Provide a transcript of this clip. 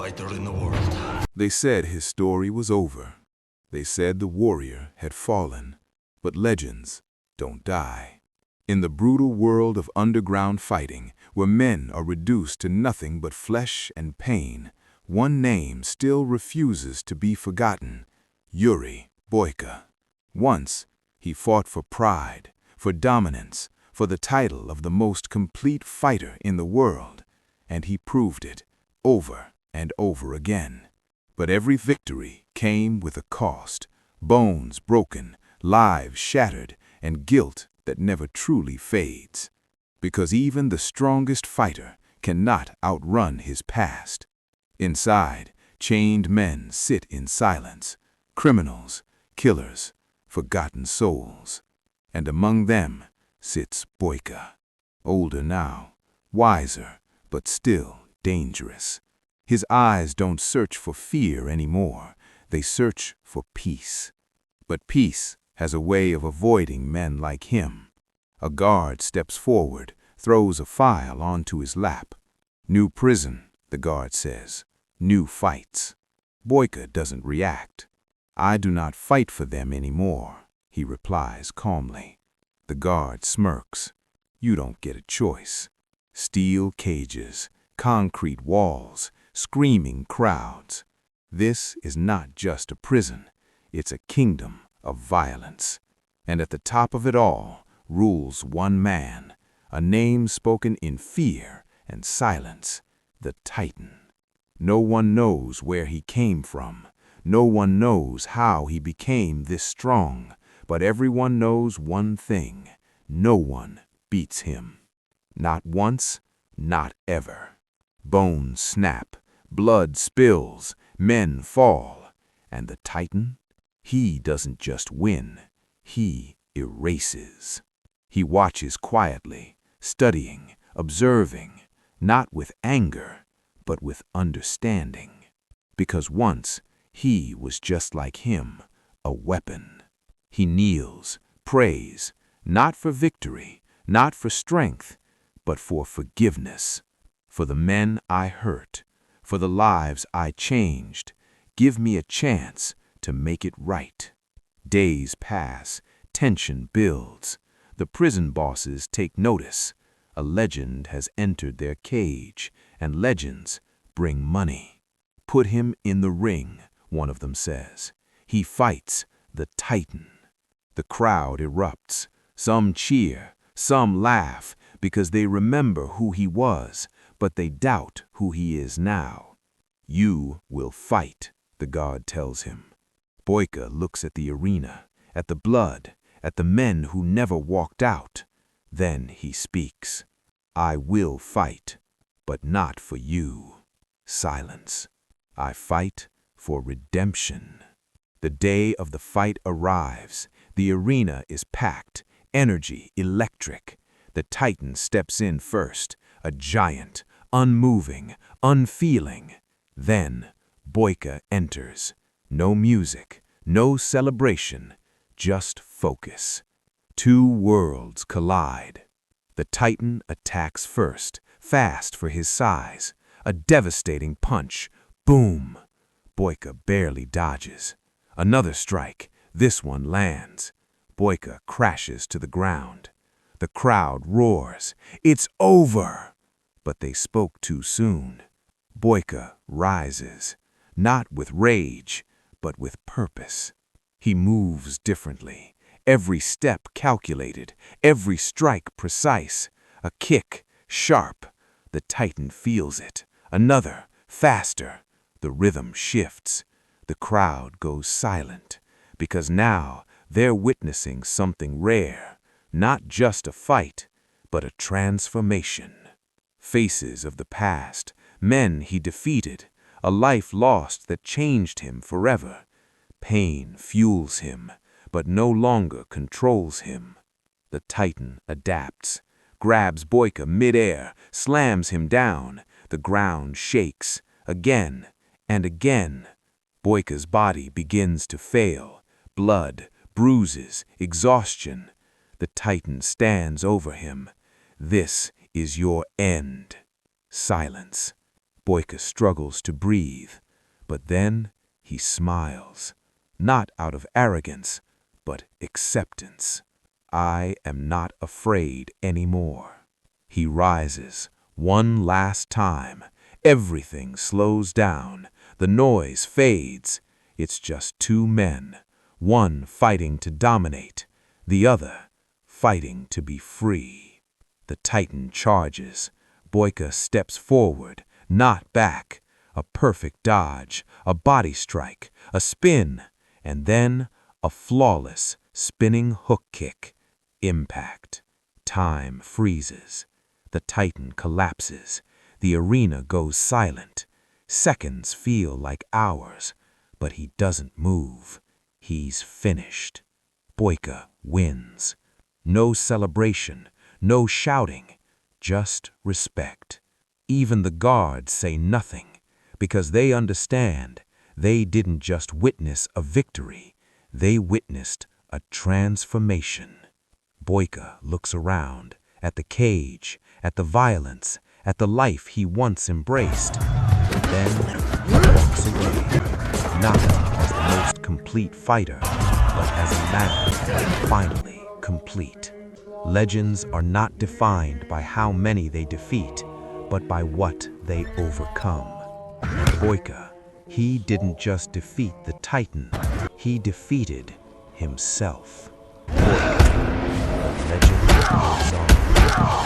fighter in the world. They said his story was over. They said the warrior had fallen. But legends don't die. In the brutal world of underground fighting, where men are reduced to nothing but flesh and pain, one name still refuses to be forgotten: Yuri Boyka. Once, he fought for pride, for dominance, for the title of the most complete fighter in the world, and he proved it over and over again. But every victory came with a cost: bones broken, lives shattered, and guilt that never truly fades. Because even the strongest fighter cannot outrun his past. Inside, chained men sit in silence, criminals, killers, forgotten souls. And among them sits Boyka, older now, wiser, but still dangerous. His eyes don't search for fear anymore, they search for peace. But peace has a way of avoiding men like him. A guard steps forward, throws a file onto his lap. New prison, the guard says. New fights. Boyka doesn't react. I do not fight for them anymore, he replies calmly. The guard smirks. You don't get a choice. Steel cages, concrete walls, screaming crowds. This is not just a prison, it's a kingdom of violence. And at the top of it all rules one man, a name spoken in fear and silence: the Titan. No one knows where he came from. No one knows how he became this strong. But everyone knows one thing: no one beats him. Not once, not ever. Bones snap, blood spills, men fall. And the Titan? He doesn't just win, he erases. He watches quietly, studying, observing, not with anger, but with understanding. Because once he was just like him, a weapon. He kneels, prays, not for victory, not for strength, but for forgiveness. For the men I hurt, for the lives I changed, give me a chance to make it right. Days pass, tension builds. The prison bosses take notice. A legend has entered their cage, and legends bring money. Put him in the ring, one of them says. He fights the Titan. The crowd erupts. Some cheer, some laugh, because they remember who he was, but they doubt who he is now. You will fight, the guard tells him. Boyka looks at the arena, at the blood, at the men who never walked out. Then he speaks. I will fight, but not for you. Silence. I fight for redemption. The day of the fight arrives. The arena is packed, energy electric. The Titan steps in first, a giant, unmoving, unfeeling. Then Boyka enters. No music, no celebration, just focus. Two worlds collide. The Titan attacks first, fast for his size. A devastating punch. Boom! Boyka barely dodges. Another strike. This one lands. Boyka crashes to the ground. The crowd roars. It's over! But they spoke too soon. Boyka rises, not with rage, but with purpose. He moves differently, every step calculated, every strike precise. A kick, sharp. The Titan feels it. Another, faster. The rhythm shifts. The crowd goes silent, because now they're witnessing something rare. Not just a fight, but a transformation. Faces of the past, men he defeated, a life lost that changed him forever. Pain fuels him, but no longer controls him. The Titan adapts, grabs Boyka mid-air, slams him down. The ground shakes, again and again. Boyka's body begins to fail. Blood, bruises, exhaustion. The Titan stands over him. This is your end. Silence. Boyka struggles to breathe, but then he smiles, not out of arrogance, but acceptance. I am not afraid anymore. He rises, one last time. Everything slows down. The noise fades. It's just two men, one fighting to dominate, the other fighting to be free. The Titan charges. Boyka steps forward, not back. A perfect dodge, a body strike, a spin, and then a flawless spinning hook kick. Impact. Time freezes. The Titan collapses. The arena goes silent. Seconds feel like hours, but he doesn't move. He's finished. Boyka wins. No celebration, no shouting, just respect. Even the guards say nothing, because they understand they didn't just witness a victory, they witnessed a transformation. Boyka looks around, at the cage, at the violence, at the life he once embraced. Then he walks away, not as the most complete fighter, but as a man finally complete. Legends are not defined by how many they defeat, but by what they overcome. And Boyka, he didn't just defeat the Titan, he defeated himself. Boyka, legend lives on.